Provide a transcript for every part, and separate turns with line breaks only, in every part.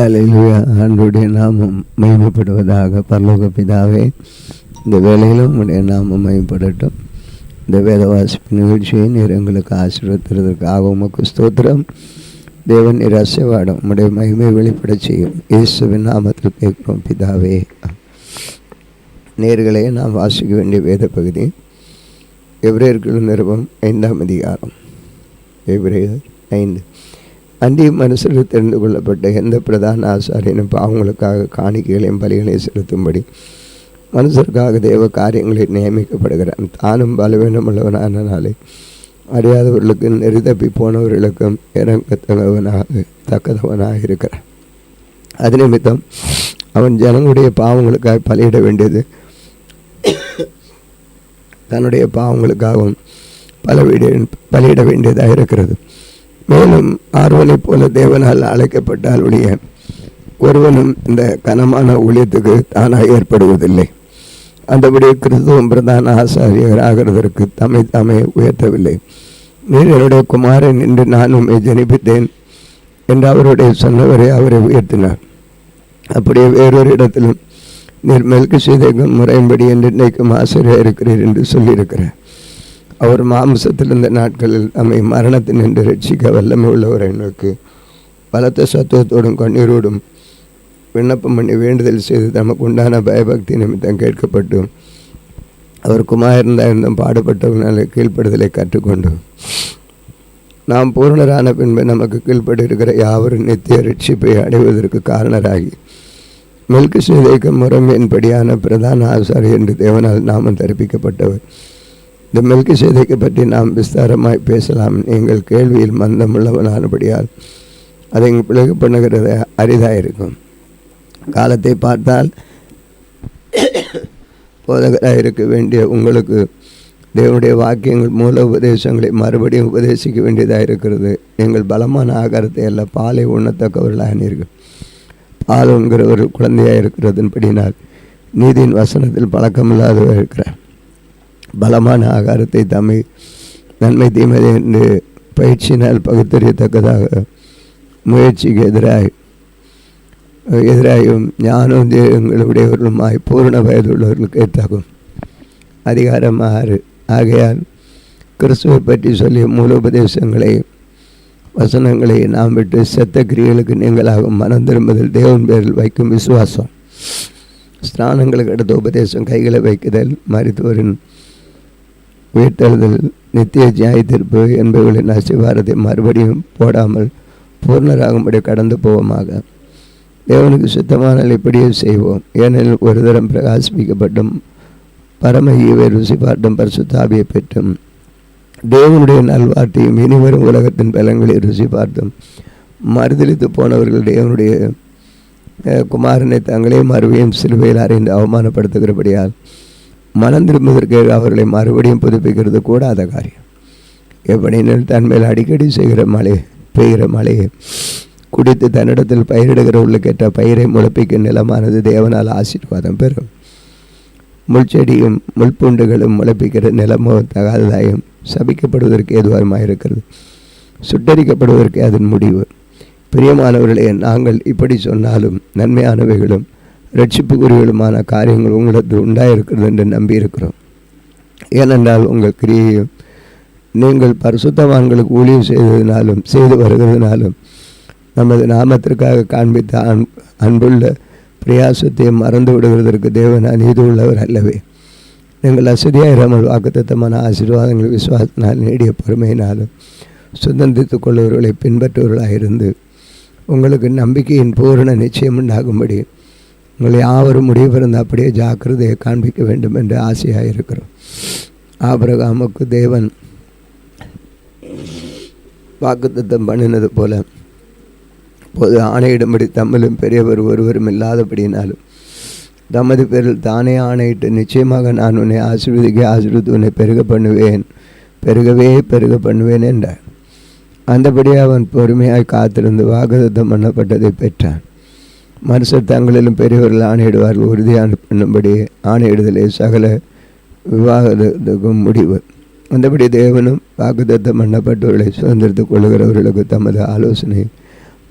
அல்லேலூயா. ஆண்டவருடைய நாமம் மகிமைப்படுவதாக. பரலோக பிதாவே, இந்த வேளையிலும் உம்முடைய நாமம் மகிமைப்படட்டும். இந்த வேத வாசிப்பு நிகழ்ச்சியை நீர் எங்களுக்கு ஆசீர்வதித்ததற்காக உமக்கு ஸ்தோத்திரம். தேவன் நீர் அசைவாடும் உம்முடைய மகிமை வெளிப்பட செய்யும். இயேசுவின் நாமத்தில் கேட்கிறோம் பிதாவே. நேர்களே, நாம் வாசிக்க வேண்டிய வேத பகுதி எபிரேயர்கள் நிருபம் 5ஆம் அதிகாரம். எபிரேயர் 5. அன்றியும் மனுஷர்கள் தெரிந்து கொள்ளப்பட்ட எந்த பிரதான ஆசாரியனும் பாவங்களுக்காக காணிக்கைகளையும் பலிகளையும் செலுத்தும்படி மனுஷருக்காக தேவ காரியங்களில் நியமிக்கப்படுகிறான். தானும் பலவீனம் உள்ளவனானாலே அறியாதவர்களுக்கு நெறிதப்பி போனவர்களுக்கும் தக்கதவனாக இருக்கிறான். அது நிமித்தம் அவன் ஜனங்களுடைய பாவங்களுக்காக பலியிட வேண்டியது தன்னுடைய பாவங்களுக்காகவும் பலியிட வேண்டியதாக இருக்கிறது. மேலும் ஆர்வனைப் போல தேவனால் அழைக்கப்பட்டால் ஒழிய ஒருவனும் இந்த கனமான ஊழியத்துக்கு தானாக ஏற்படுவதில்லை. அந்தபடி கிறிஸ்துவும் பிரதான ஆசாரியர் ஆகிறதற்கு தம்மை உயர்த்தவில்லை. நீர் என்னுடைய குமாரன் என்று நான் உம்மை ஜனிப்பித்தேன் என்று அவருடைய சொன்னவரை அவரை உயர்த்தினார். அப்படியே வேறொரு இடத்திலும் நீர் மெல்கிசேதேக்கின் முறையின்படி என்று இன்றைக்கும் ஆசிரியர் இருக்கிறீர் என்று சொல்லியிருக்கிறார். அவர் மாம்சத்தில் இருந்த நாட்களில் நம்மை மரணத்தின் என்று ரட்சிக்க வல்லமை உள்ளவர் எங்களுக்கு பலத்த சத்துவத்தோடும் கண்ணீரோடும் விண்ணப்பம் பண்ணி வேண்டுதல் செய்து தமக்கு உண்டான பயபக்தி நிமித்தம் கேட்கப்பட்டு அவர் குமாரந்தாயிருந்தும் பாடுபட்டவர்களை கீழ்ப்படுதலை கற்றுக்கொண்டு நாம் பூர்ணரான பின்பு நமக்கு கீழ்ப்பட்டு இருக்கிற யாவரும் நித்திய ரட்சிப்பை அடைவதற்கு காரணராகி மெல்கிசேதேக்கு முறைமையின்படியான பிரதான ஆசாரியர் என்று தேவனால் நாமம் தரிப்பிக்கப்பட்டவர். இந்த மெல்கிசேதேக்கை பற்றி நாம் விஸ்தாரமாய் பேசலாம். எங்கள் கேள்வியில் மந்தமுள்ளவனானபடியால் அதை பிளகு பண்ணுகிறது அரிதாயிருக்கும். காலத்தை பார்த்தால் போதகராக இருக்க வேண்டிய உங்களுக்கு தேவனுடைய வாக்கியங்கள் மூல உபதேசங்களை மறுபடியும் உபதேசிக்க வேண்டியதாக இருக்கிறது. எங்கள் பலமான ஆகாரத்தை அல்ல பாலை உண்ணத்தக்கவர்களானீர்கள். பால் உண்கிற ஒரு குழந்தையாக இருக்கிறதுன்படினால் நீதியின் வசனத்தில் பழக்கமில்லாதவர் இருக்கிறார். பலமான ஆகாரத்தை நன்மை தீமை என்று பயிற்சியினால் பகுத்தறியத்தக்கதாக முயற்சிக்கு எதிராயும் ஞானம் எங்களுடையவர்களுமாய் பூர்ண வயதுள்ளவர்களுக்கு ஏற்றாகும். அதிகாரம் 6. ஆகையால் கிறிஸ்துவை பற்றி சொல்லிய மூலோபதேசங்களை வசனங்களை நாம் விட்டு செத்த கிரியைகளுக்கு நீங்களாகும் மனம் திரும்புதல், தேவன் பேரில் வைக்கும் விசுவாசம், ஸ்நானங்களுக்கு அடுத்த உபதேசம், கைகளை வைக்குதல், மரித்தோரின் உயிர்த்தெழுதல், நித்திய நியாயத்தீர்ப்பு என்பவர்களின் அசிவாரத்தை மறுபடியும் போடாமல் பூர்ணராகும்படி கடந்து போவோமாக. தேவனுக்கு சுத்தமானால் இப்படியே செய்வோம். ஏனெனில் ஒரு தரம் பிரகாசிப்பிக்கப்பட்டும் பரம ஈவை ருசி பார்த்தும் பரிசுத்தாவியை பெற்றும் தேவனுடைய நல்வார்த்தையும் இனிவரும் உலகத்தின் பலன்களை ருசி பார்த்தும் மறுதளித்து போனவர்கள் தேவனுடைய குமாரனை தங்களே மறுபடியும் சிலுவையில் அறைந்து அவமானப்படுத்துகிறபடியால் மனம் திரும்புவதற்கு அவர்களை மறுபடியும் புதுப்பிக்கிறது கூடாத காரியம். எப்படினில் தன்மேல் அடிக்கடி பெய்கிற மழையை குடித்து தன்னிடத்தில் பயிரிடுகிறவர்களுக்கேற்ற பயிரை முளைப்பிக்கும் நிலமானது தேவனால் ஆசீர்வாதம் பெறும். முள்செடியும் முள்பூண்டுகளும் முளைப்பிக்கிற நிலமோ தகாததாயும் சபிக்கப்படுவதற்கு ஏதுவாரமாக இருக்கிறது, சுட்டரிக்கப்படுவதற்கு அதன் முடிவு. பிரியமானவர்களே, நாங்கள் இப்படி சொன்னாலும் நன்மையானவைகளும் இரட்சிப்புக்குரியவளுமான காரியங்கள் உங்களுக்கு உண்டாயிருக்கிறது என்று நம்பியிருக்கிறோம். ஏனென்றால் உங்கள் கிரியையும் நீங்கள் பரிசுத்தவான்களுக்கு ஊழியம் செய்து வருகிறதுனாலும் நமது நாமத்திற்காக காண்பித்த அன்புள்ள பிரயாசத்தை மறந்து விடுகிறதற்கு தேவன் அநீதி உள்ளவர் அல்லவே. நீங்கள் அசதியாயிராமல் வாக்குத்தத்தமான ஆசீர்வாதங்கள் விசுவாசத்தினால் நீடிய பொறுமையினாலும் சுதந்திரித்துக் கொள்ளுவர்களை பின்பற்றுவர்களாயிருந்து உங்களுக்கு நம்பிக்கையின் பூரண நிச்சயம் உண்டாகும்படி உங்களை யாவரும் முடிவு பிறந்த அப்படியே ஜாக்கிரதையை காண்பிக்க வேண்டும் என்று ஆசையாக இருக்கிறோம். ஆபிரகாமுக்கு தேவன் வாக்குத்தத்தம் பண்ணினது போல பொது ஆணையிடும்படி தம்மிலும் பெரியவர் ஒருவரும் இல்லாதபடினாலும் தமது பேரில் தானே ஆணையிட்டு நிச்சயமாக நான் உன்னை ஆசீர்வதித்து உன்னை பெருக பண்ணுவேன் என்றார். அந்தபடி அவன் பொறுமையாய் காத்திருந்து வாக்குத்தத்தம் பண்ணப்பட்டதை பெற்றான். மனுஷர் தங்களிலும் பெரியவர்கள் ஆணையிடுவார்கள். உறுதியான பண்ணும்படி ஆணையிடுதலே சகல விவாகத்துக்கும் முடிவு. அந்தபடி தேவனும் வாக்குத்தத்தம் பண்ணப்பட்டவர்களை சுதந்திரத்துக் கொள்ளுகிறவர்களுக்கு தமது ஆலோசனை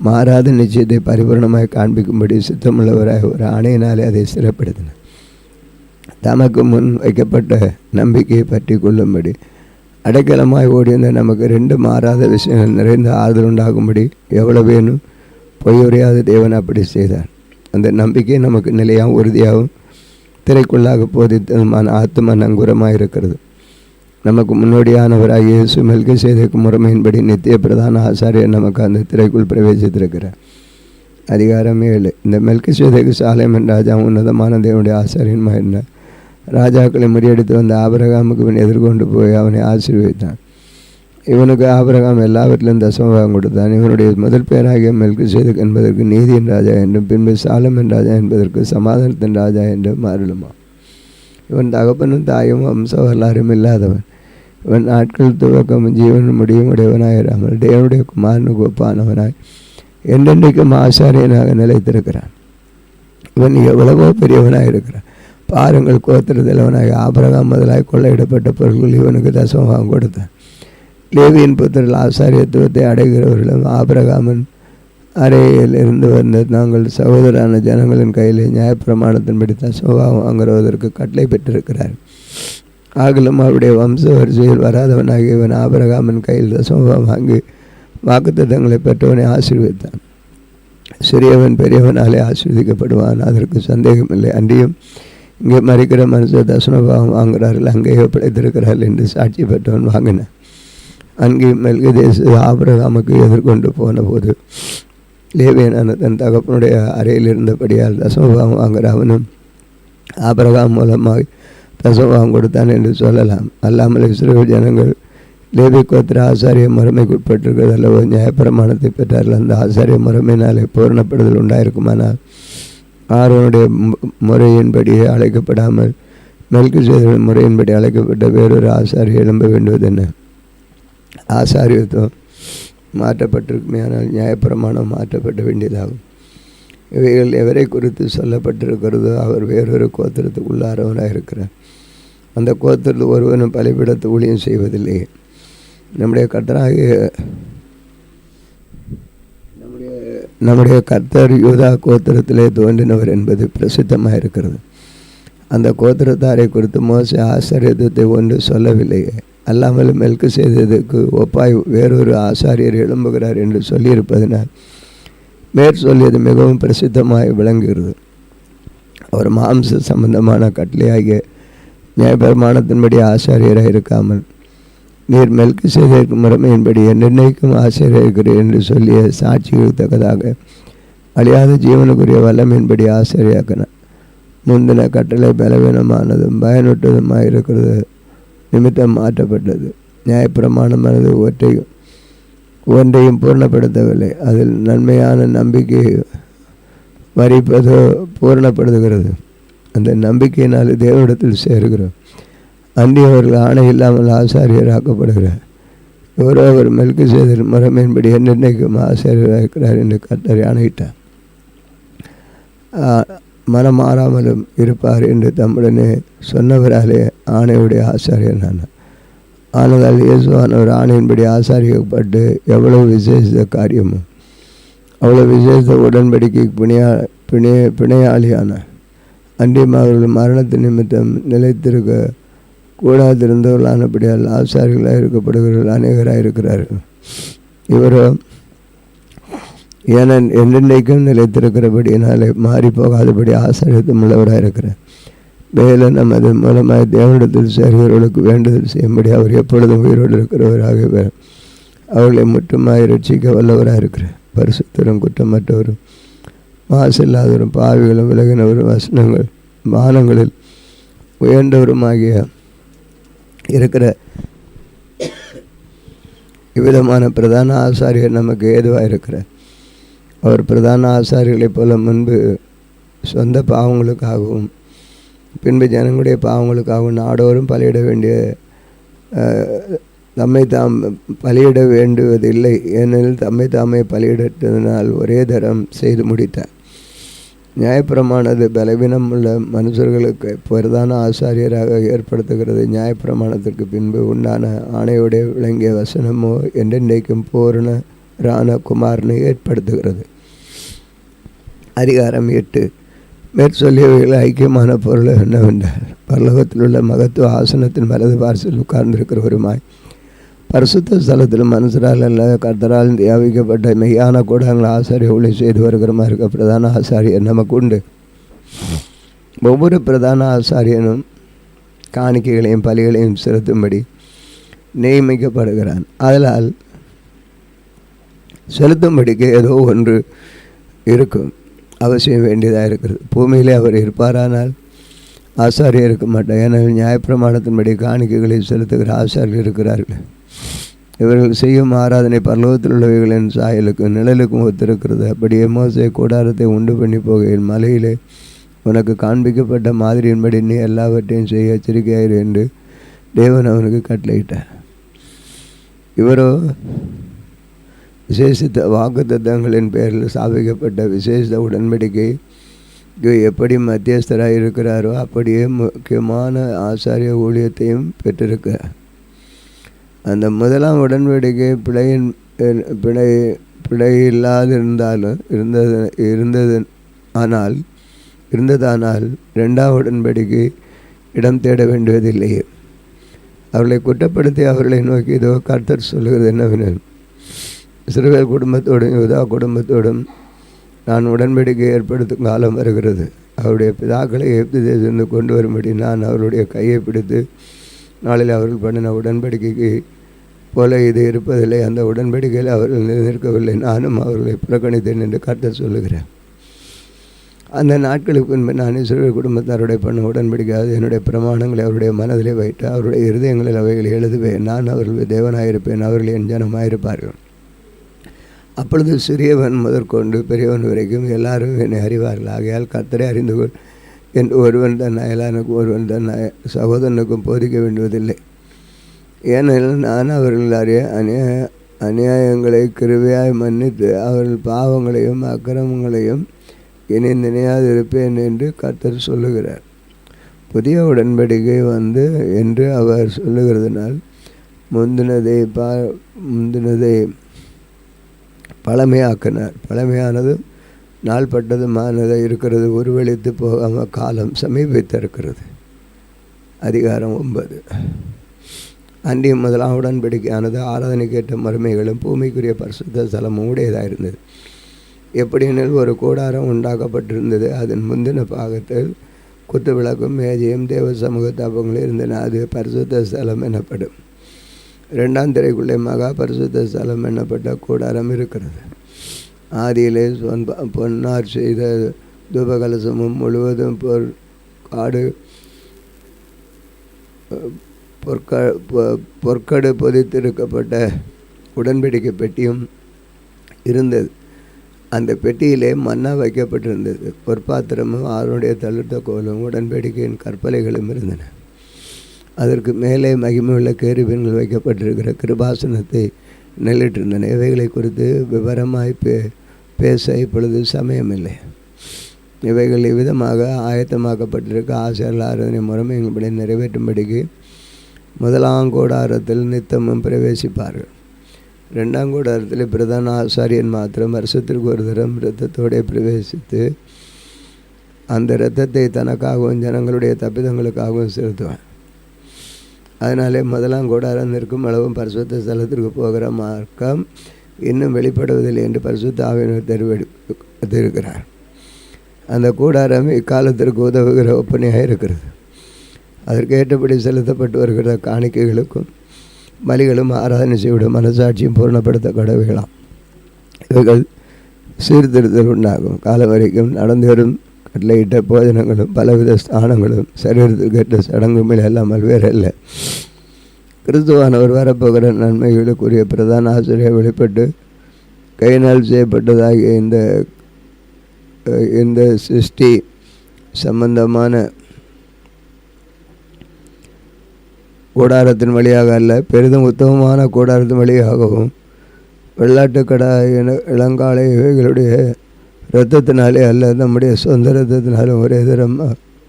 மாறாத நிச்சயத்தை பரிபூர்ணமாய் காண்பிக்கும்படி சித்தமுள்ளவராய் ஒரு ஆணையினாலே அதை சிறப்படுத்தினார். தமக்கு முன் வைக்கப்பட்ட நம்பிக்கையை பற்றி கொள்ளும்படி அடைக்கலமாய் ஓடியிருந்த நமக்கு 2 மாறாத விஷயங்கள் நிறைந்த ஆறுதல் உண்டாகும்படி எவ்வளோ வேணும் பொய்யுரையாத தேவன் அப்படி செய்தார். அந்த நம்பிக்கை நமக்கு நிலையாகவும் உறுதியாகவும் திரைக்குள்ளாக போதித்ததுமான ஆத்ம நங்கூரமாக இருக்கிறது. நமக்கு முன்னோடியானவராக இயேசு மெல்கிசேதேக்கு முறைமையின்படி நித்திய பிரதான ஆசாரியர் நமக்கு அந்த திரைக்குள் பிரவேசித்திருக்கிறார். அதிகாரம் 7. இந்த மெல்கிசேதேக்கு சாலேமின் ராஜா உன்னதமான தேவனுடைய ஆசாரியன்மாக இருந்தார். ராஜாக்களை முறியடித்து வந்த ஆபிரகாமுக்கு இவன் எதிர்கொண்டு போய் அவனை ஆசீர்வதித்தான். இவனுக்கு ஆபிரகாம் எல்லாவற்றிலும் தசமபாகம் கொடுத்தான். இவனுடைய முதல் பேராகிய மெல்கிசேதேக் என்பதற்கு நீதியின் ராஜா என்றும் பின்பு சாலமன் ராஜா என்பதற்கு சமாதானத்தின் ராஜா என்றும் மாறிடுமா. இவன் தகப்பனும் தாயும் வம்ச வரலாறும் இல்லாதவன். இவன் நாட்கள் துவக்கமும் ஜீவனும் முடியும் உடையவனாயிராமல் தேவனுடைய குமாரனுக்கு ஒப்பானவனாய் என்றென்றைக்கும் ஆசாரியனாக நிலைத்திருக்கிறான். இவன் எவ்வளவோ பெரியவனாயிருக்கிறான். பாருங்கள், கோத்திரத்திலவனாக ஆபிரகாம் முதலாய் கொள்ளையிடப்பட்ட பொருட்கள் இவனுக்கு தசமபாகம் கொடுத்தான். லேவியின் புத்திரர்கள் ஆசாரியத்துவத்தை அடைகிறவர்களும் ஆபிரகாமின் அறையில் இருந்து வந்த நாங்கள் சகோதரான ஜனங்களின் கையில் நியாயப்பிரமாணத்தின்படி தசமபாகம் வாங்குவதற்கு கட்டளை பெற்றிருக்கிறார். ஆகலும் அவருடைய வம்ச வரிசையில் வராதவனாகி இவன் ஆபிரகாமின் கையில் தசமபாகம் வாங்கி வாக்குத்தத்தங்களை பெற்றவனை ஆசீர்வதித்தான். சிறியவன் பெரியவனாலே ஆசீர்வதிக்கப்படுவான், அதற்கு சந்தேகமில்லை. அன்றியும் இங்கே மறிக்கிற மனுஷர் தசமபாகம் வாங்குகிறார்கள், அங்கேயோ பிழைத்திருக்கிறார்கள் என்று சாட்சி பெற்றவன் வாங்கினான். அங்கே மெல்கிசேதேக் ஆபிரகாமுக்கு எதிர்கொண்டு போன போது லேவியனான தன் தகப்பனுடைய அறையில் இருந்தபடியால் தசமபாகம் வாங்குகிற அவனும் ஆபிரகாம் மூலமாக தசமபாகம் கொடுத்தான் என்று சொல்லலாம். அல்லாமல் இஸ்ரவேல் ஜனங்கள் லேவி கோத்திர ஆசாரிய முறைமைக்கு உட்பட்டிருக்கிறது அல்லவோ நியாயப்பிரமாணத்தை பெற்றார்கள். அந்த ஆசாரிய முறைமையினாலே பூரணப்படுதல் உண்டாயிருக்குமானால் ஆரோனுடைய முறையின்படியே அழைக்கப்படாமல் மெல்கிசேதேக் முறையின்படி அழைக்கப்பட்ட வேறொரு ஆசாரியர் எழும்ப வேண்டுவதென்ன? ஆசாரியத்துவம் மாற்றப்பட்டிருக்குமே, ஆனால் நியாயப்பிரமாணம் மாற்றப்பட வேண்டியதாகும். இவைகள் எவரை குறித்து சொல்லப்பட்டிருக்கிறதோ அவர் வேறொரு கோத்திரத்துக்குள்ளாரவனாக இருக்கிறார். அந்த கோத்திரத்தில் ஒருவனும் பலிபீடத்து ஊழியம் செய்வதில்லையே. நம்முடைய கர்த்தர் யூதா கோத்திரத்திலே தோன்றினவர் என்பது பிரசித்தமாக இருக்கிறது. அந்த கோத்திரத்தாரை குறித்து மோசே ஆசாரியத்துவத்தை ஒன்று சொல்லவில்லையே. அல்லாமல் மெல்கிசேதேக்கு ஒப்பாய் வேறொரு ஆசாரியர் எழும்புகிறார் என்று சொல்லியிருப்பதனால் மேற்சொல்லியது மிகவும் பிரசித்தமாக விளங்குகிறது. அவர் மாம்ச சம்பந்தமான கட்டளையாகிய நியாயப்பிரமாணத்தின்படி ஆசாரியராக இருக்காமல் நீர் மெல்கிசேதேக்கு முறைமையின்படி என்னென்னைக்கும் ஆசாரியர் இருக்கிறீர் என்று சொல்லிய சாட்சிகளுக்கு தக்கதாக அழியாத ஜீவனுக்குரிய வல்லமையின்படி ஆசாரியாக்கினார். முந்தின கட்டளை பலவீனமானதும் பயனுற்றதுமாக இருக்கிறது நிமித்தம் மாற்றப்பட்டது. நியாயப்பிரமாணமானது ஒன்றையும் பூர்ணப்படுத்தவில்லை. அதில் நன்மையான நம்பிக்கையை வரிப்பதோ பூர்ணப்படுத்துகிறது. அந்த நம்பிக்கையினால் தேவனிடத்தில் சேருகிறோம். அன்றி அவர்கள் ஆணை இல்லாமல் ஆசாரியராக்கப்படுகிறார். எவரோ அவர் மெல்கிசேதேக் முறைமையின்படி என்னென்னைக்கும் ஆசாரியராக இருக்கிறார் என்று கர்த்தர் ஆணையிட்டார். மனம் மாறாமலும் இருப்பார் என்று தம்முடனே சொன்னவராலே ஆணையுடைய ஆசாரியர் நான். ஆனதால் இயேசுவானவர் ஆணையின்படி ஆசாரியப்பட்டு எவ்வளவு விசேஷ காரியமும் அவ்வளோ விசேஷ உடன்படிக்கை பிணையாளியானார். அன்றியும் அவர்கள் மரணத்தின் நிமித்தம் நிலைத்திருக்க கூடாதிருந்தவர்களானபடியால் ஆசாரியர்களாக இருக்கப்படுகிறவர்கள் அநேகராக இருக்கிறார்கள். இவரோ என்றென்றைக்கும் நிலைத்திருக்கிறபடியினாலே மாறி போகாதபடி ஆசாரியத்துவம் உள்ளவராக இருக்கிறார். மேலும் நமது மூலமாக தேவனிடத்தில் சேர்கிறவர்களுக்கு வேண்டுதல் செய்யும்படி அவர் எப்பொழுதும் உயிரோடு இருக்கிறவராக அவர்களை முற்றுமாய் ரட்சிக்க வல்லவராக இருக்கிறார். பரிசுத்தரும் குற்றமற்றவரும் மாசில்லாதவரும் பாவிகளும் விலகினவரும் வசனங்கள் வானங்களில் உயர்ந்தவருமாகிய இருக்கிற இவ்விதமான பிரதான ஆசாரியர் நமக்கு ஏதுவாக இருக்கிறார். அவர் பிரதான ஆசாரியர்களைப் போல முன்பு சொந்த பாவங்களுக்காகவும் பின்பு ஜனங்களுடைய பாவங்களுக்காகவும் நாடோறும் பலியிட வேண்டிய தம்மை தாம் பலியிட வேண்டுவதில்லை. ஏனெனில் தம்மை தாமே பலியிட்டதனால் ஒரே தரம் செய்து முடித்தார். நியாயப்பிரமானது பலவீனம் உள்ள மனுஷர்களுக்கு பிரதான ஆசாரியராக ஏற்படுத்துகிறது. நியாயப்பிரமாணத்திற்கு பின்பு உண்டான ஆணையோடைய விளங்கிய வசனமோ என்றென்றைக்கும் பூரண குமாரனை ஏற்படுத்துகிறது. அதிகாரம் 8. மேற்சொல்லியவைகள் ஐக்கியமான பொருள் என்னவென்றால், பரலோகத்தில் உள்ள மகத்துவ ஆசனத்தின் வலது பார்சல் உட்கார்ந்திருக்கிறவருமாய் பரிசுத்த ஸ்தலத்தில் மனுஷரால் அல்ல கர்த்தரால் தியாபிக்கப்பட்ட மெய்யான கூடங்கள் ஆசாரிய ஊழி செய்து வருகிறமா இருக்க பிரதான ஆசாரியர் நமக்கு உண்டு. ஒவ்வொரு பிரதான ஆசாரியனும் காணிக்கைகளையும் பலிகளையும் செலுத்தும்படி நியமிக்கப்படுகிறான். அதனால் செலுத்தும்படிக்கு ஏதோ ஒன்று இருக்கும், அவசியம் வேண்டியதாக இருக்கிறது. பூமியிலே அவர் இருப்பாரானால் ஆசாரியர் இருக்க மாட்டார். ஏனால் நியாயப்பிரமாணத்தின்படி காணிக்கைகளை செலுத்துகிற ஆசாரியர் இருக்கிறார்கள். இவர்கள் செய்யும் ஆராதனை பரலோகத்தில் உள்ளவைகளின் சாயலுக்கும் நிழலுக்கும் ஒத்திருக்கிறது. அப்படியே மோசே கூடாரத்தை உண்டு பண்ணி போகையில் மலையிலே உனக்கு காண்பிக்கப்பட்ட மாதிரியின்படி நீ எல்லாவற்றையும் செய்ய எச்சரிக்கையாயிரு என்று தேவன் அவனுக்கு கட்டளையிட்டார். இவரோ விசேஷித்த வாக்குத்தத்தங்களின் பெயரில் ஸ்தாபிக்கப்பட்ட விசேஷ உடன்படிக்கை எப்படி மத்தியஸ்தராக இருக்கிறாரோ அப்படியே முக்கியமான ஆசாரிய ஊழியத்தையும் பெற்றிருக்கிறார். அந்த முதலாம் உடன்படிக்கை பிழை இல்லாதிருந்தாலும் இருந்ததானால் இரண்டாம் உடன்படிக்கை இடம் தேட வேண்டுவதில்லையே. அவர்களை குற்றப்படுத்தி அவர்களை நோக்கி இதோ கர்த்தர் சொல்லுகிறது என்னவெனில், இஸ்ரவேல் குடும்பத்தோடும் யூதா குடும்பத்தோடும் நான் உடன்படிக்கை ஏற்படுத்தும் காலம் வருகிறது. அவருடைய பிதாக்களை எகிப்து தேசத்திலிருந்து கொண்டு வரும்படி நான் அவருடைய கையை பிடித்து நாளில் அவர்கள் பண்ணின உடன்படிக்கைக்கு போல இது இருப்பதில்லை. அந்த உடன்படிக்கையில் அவர்கள் நிற்கவில்லை, நானும் அவர்களை புறக்கணித்தேன் என்று கர்த்தர் சொல்லுகிறேன். அந்த நாட்களுக்கு பின்பு நான் இஸ்ரவேல் குடும்பத்தாருடைய பண்ண உடன்படிக்கையாவது என்னுடைய பிரமாணங்களை அவருடைய மனதிலே வைத்து அவருடைய இருதயங்களில் அவைகளை எழுதுவேன். நான் அவர்கள் தேவனாயிருப்பேன், அவர்கள் என் ஜனமாயிருப்பார்கள். அப்பொழுது சிறியவன் முதற்கொண்டு பெரியவன் வரைக்கும் எல்லாரும் என்னை அறிவார்கள். ஆகையால் கர்த்தரை அறிந்து கொள் என்று ஒருவன் தன் அயலானுக்கும் ஒருவன் தன் சகோதரனுக்கும் போதிக்க வேண்டுவதில்லை. ஏனெனில் நான் அவர்கள் அறிய அநியாயங்களை கிருபையாய் மன்னித்து அவர்கள் பாவங்களையும் அக்கிரமங்களையும் இனி நினையாதிருப்பேன் என்று கர்த்தர் சொல்லுகிறார். புதிய உடன்படிக்கை என்று அவர் சொல்லுகிறதுனால் முந்தினதை பழமையாக்கினார். பழமையானது நாள்பட்டதுமானதை இருக்கிறது உருவெளித்து போகாமல் காலம் சமீபித்திருக்கிறது. அதிகாரம் 9. அன்றியும் முதலாம் உடன்படிக்கையானது ஆராதனைக்கேற்ற மறுமைகளும் பூமிக்குரிய பரிசுத்த ஸ்தலமும் உடையதாக இருந்தது. எப்படியெனில் ஒரு கூடாரம் உண்டாக்கப்பட்டிருந்தது. அதன் முந்தின பாகத்தில் குத்து விளக்கும் மேஜையும் தேவ சமூக தாபங்களும் இருந்தன. அது பரிசுத்த ஸ்தலம் எனப்படும். இரண்டாம் திரைக்குள்ளே மகா பரிசுத்த ஸ்தலம் எனப்பட்ட கூடாரம் இருக்கிறது. ஆதியிலே பொன்னார் செய்த தூபகலசமும் முழுவதும் பொற்கடு பொதித்திருக்கப்பட்ட உடன்படிக்கை பெட்டியும் இருந்தது. அந்த பெட்டியிலே மன்னா வைக்கப்பட்டிருந்தது. பொற்பாத்திரமும் ஆறுடைய தள்ளுத்த கோலும் உடன்படிக்கையின் கற்பலைகளும் இருந்தன. அதற்கு மேலே மகிமையுள்ள கேருபீன்கள் வைக்கப்பட்டிருக்கிற கிருபாசனத்தை நிலையிட்டிருந்தன. இவைகளை குறித்து விவரமாய் பேச இப்பொழுது சமயமில்லை. இவைகள் இவ்விதமாக ஆயத்தமாக்கப்பட்டிருக்க ஆசாரியர்கள் ஆராதனை முறைமைகளை நிறைவேற்றும்படிக்கு முதலாம் கூடாரத்தில் நித்தமும் பிரவேசிப்பார்கள். இரண்டாம் கூடாரத்தில் பிரதான ஆசாரியன் மாத்திரம் வருஷத்திற்கு ஒரு தரம் இரத்தத்தோடு பிரவேசித்து அந்த இரத்தத்தை தனக்காகவும் ஜனங்களுடைய தப்பிதங்களுக்காகவும் செலுத்துவான். அதனாலே முதலாம் கூடாரம் நிற்கும் அளவும் பரிசுத்த ஸ்தலத்திற்கு போகிற மார்க்கம் இன்னும் வெளிப்படுவதில்லை என்று பரிசுத்த ஆவியினர் தெரிவித்திருக்கிறார். அந்த கூடாரம் இக்காலத்திற்கு உதவுகிற ஒப்பனையாக இருக்கிறது. அதற்கேற்றபடி செலுத்தப்பட்டு வருகிற காணிக்கைகளுக்கும் பலிகளும் ஆராதனை செய்விடும் மனசாட்சியும் பூர்ணப்படுத்த கடவுகளாம். இவைகள் சீர்திருத்தல் உண்டாகும். காலம் வரைக்கும் நடந்து வரும் கட்டளையிட்ட போஜனங்களும் பலவித ஸ்தானங்களும் சரீரத்துக்கு ஏற்ற சடங்குகள் இல்லாமல் வேறு இல்லை. கிறிஸ்துவானவர் வரப்போகிற நன்மைகளுக்குரிய பிரதான ஆசிரியர் வெளிப்பட்டு கையினால் செய்யப்பட்டதாகிய இந்த சிருஷ்டி சம்பந்தமான கூடாரத்தின் வழியாக அல்ல, பெரிதும் உத்தமமான கூடாரத்தின் வழியாகவும் வெள்ளாட்டுக்கடா இளங்காலை இவைகளுடைய இரத்தத்தினாலே அல்ல, நம்முடைய சொந்த இரத்தத்தினாலும் ஒரே தரம்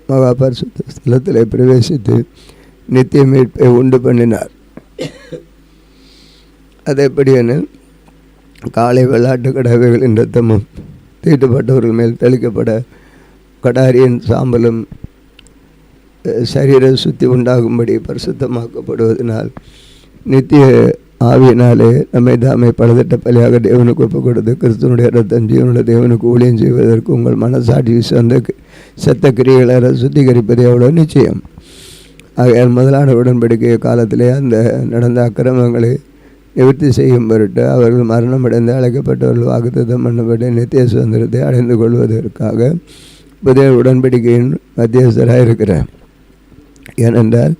மகா பரிசுத்த ஸ்தலத்திலே பிரவேசித்து நித்திய மீட்பை உண்டு பண்ணினார். அது எப்படி எனில் காளை வெள்ளாட்டு கடவைகளின் இரத்தமும் தீட்டுப்பட்டவர்கள் மேல் தெளிக்கப்பட கடாரியின் சாம்பலும் சரீர சுத்தி உண்டாகும்படி பரிசுத்தமாக்கப்படுவதனால் நித்திய ஆவியினாலே நம்மை தாமே பலதட்ட பலியாக தேவனுக்கு ஒப்புக் கொடுத்து கிறிஸ்துவனுடைய ரத்தம் ஜீவனுடைய தேவனுக்கு ஊழியம் செய்வதற்கு உங்கள் மனசாட்சி செத்த கிரியைகளை சுத்திகரிப்பது எவ்வளோ நிச்சயம். ஆகையால் முதலான உடன்படிக்கை காலத்திலே அந்த நடந்த அக்கிரமங்களை நிவர்த்தி செய்யும் பொருட்டு அவர்கள் மரணமடைந்து அழைக்கப்பட்டவர்கள் வாக்குத்தத்தம் பண்ணப்பட்டு நித்திய சுதந்திரத்தை அடைந்து கொள்வதற்காக புதிய உடன்படிக்கையின் மத்தியஸ்தராக இருக்கிறார். ஏனென்றால்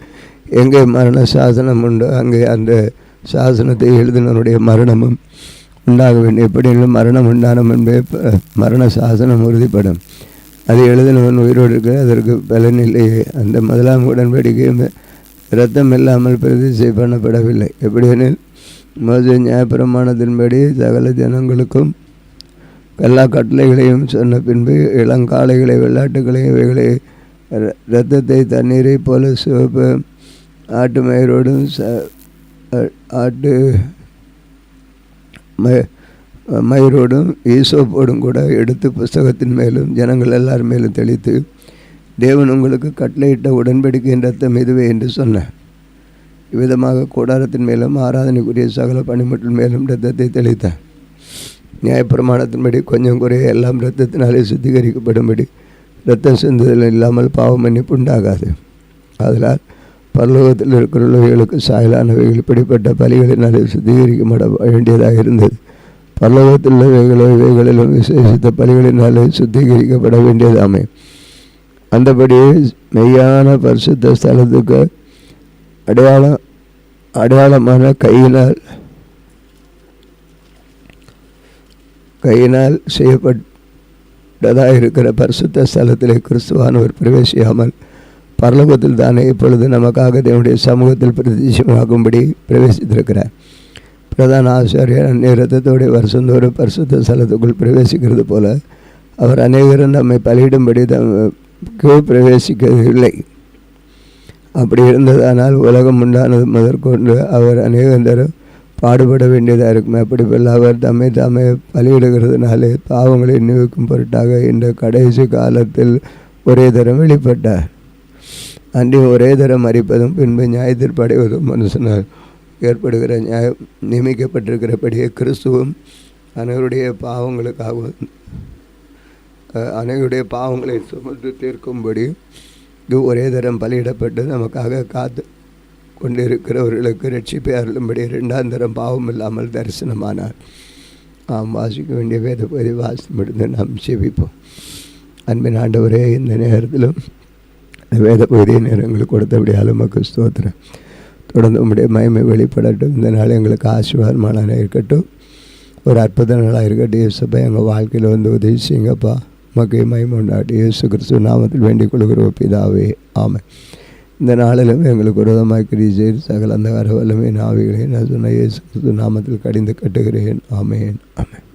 எங்கே மரண சாசனம் உண்டோ அங்கே அந்த சாசனத்தை எழுதினருடைய மரணமும் உண்டாக வேண்டும். எப்படியும் மரணம் உண்டான முன்பே மரண சாசனம் உறுதிப்படும். அது எழுதினவன் உயிரோடு இருக்க அதற்கு பலனில்லையே. அந்த முதலாம் உடன்படிக்கையும் இரத்தம் இல்லாமல் பிரதிஷ்டை பண்ணப்படவில்லை. எப்படியெனில் மோசே நியாயப்பிரமாணத்தின்படி சகல ஜனங்களுக்கும் எல்லா கட்டளைகளையும் சொன்ன பின்பு இளங்காளைகளை வெள்ளாட்டுகளையும் இவைகளை இரத்தத்தை தண்ணீரை போல சிவப்பு ஆட்டு மயிரோடும் ஆட்டு மயிரோடும் ஈசோப்போடும் கூட எடுத்து புஸ்தகத்தின் மேலும் ஜனங்கள் எல்லார் மேலும் தெளித்து தேவன் உங்களுக்கு கட்டளையிட்ட உடன்படிக்கையின் ரத்தம் இதுவே என்று சொன்னார். இவ்விதமாக கூடாரத்தின் மேலும் ஆராதனைக்குரிய சகல பணிமுட்டின் மேலும் இரத்தத்தை தெளித்தார். நியாயப்பிரமாணத்தின்படி கொஞ்சம் குறைய எல்லாம் இரத்தத்தினாலே சுத்திகரிக்கப்படும்படி இரத்தம் சிந்துதல் இல்லாமல் பாவ மன்னிப்பு உண்டாகாது. அதனால் பரலோகத்தில் இருக்கிறவர்களுக்கு சாயலானவைகள் இப்படிப்பட்ட பலிகளினாலே சுத்திகரிக்கப்பட வேண்டியதாக இருந்தது. பரலோகத்தில் உள்ளவைகளோ இவைகளிலும் விசேஷித்த பலிகளினாலே சுத்திகரிக்கப்பட வேண்டியதாமே. அந்தபடி மெய்யான பரிசுத்த ஸ்தலத்துக்கு அடையாளமான கையினால் செய்யப்பட்டதாக இருக்கிற பரிசுத்த ஸ்தலத்திலே கிறிஸ்துவானவர் பிரவேசியாமல் பரலோகத்தில் தானே இப்பொழுது நமக்காக தேவனுடைய சமூகத்தில் பிரதிஷ்டமாகும்படி பிரவேசித்திருக்கிறார். பிரதான ஆசாரியர் அந்நிய இரத்தத்தோடைய வருஷந்தோறும் பரிசுத்த ஸ்தலத்துக்குள் பிரவேசிக்கிறது போல அவர் அநேகரும் நம்மை பலியிடும்படி பிரவேசிக்கவில்லை. அப்படி இருந்ததானால் உலகம் உண்டானது முதற்கொண்டு அவர் அநேகந்தரும் பாடுபட வேண்டியதாக இருக்கும். அப்படிப்பட்ட அவர் தாமே பலியிடுகிறதுனாலே பாவங்களை நினைவுக்கும் பொருட்டாக இந்த கடைசி காலத்தில் ஒரே தரம் வெளிப்பட்டார். அன்றி ஒரே தரம் மறிப்பதும் பின்பு நியாயத்திற்படைவதும் மனுஷனால் ஏற்படுகிற நியாயம் நியமிக்கப்பட்டிருக்கிறபடியே கிறிஸ்துவும் அனைவருடைய பாவங்களை சுமந்து தீர்க்கும்படி இது ஒரே தரம் பலியிடப்பட்டு நமக்காக காத்து கொண்டிருக்கிறவர்களுக்கு ரட்சிப்பை அருளும்படி இரண்டாம் தரம் பாவம் இல்லாமல் தரிசனமானார். வாசிக்க வேண்டிய வேத பகுதி வாசித்து முடிந்து நாம் செபிப்போம். அன்பின் ஆண்டவரே, இந்த நேரத்திலும் வேத பகுதியை நேரங்களுக்கு கொடுத்தபடியால் உமக்கு ஸ்தோத்திரம். தொடர்ந்து உம்முடைய மகிமை வெளிப்படட்டும். இந்த நாள் எங்களுக்கு ஆசீர்வாதமான இருக்கட்டும், ஒரு அற்புத நாளாக இருக்கட்டும். இயேசுப்பா எங்கள் வாழ்க்கையில் வந்து உதவி செய்யுங்கப்பா. மகை மகிமை உண்டாட்டி இயேசு கிறிஸ்துவ நாமத்தில் வேண்டிக் கொள்கிறோம் பிதாவே, ஆமென். இந்த நாளிலும் எங்களுக்கு விரோதமாக கிரியை செய்து சகல அந்தகார வல்லமை ஆவிகளை நான் சொன்ன இயேசு கிறிஸ்துவ நாமத்தில் கடிந்து கட்டுகிறேன். ஆமென், ஆமென்.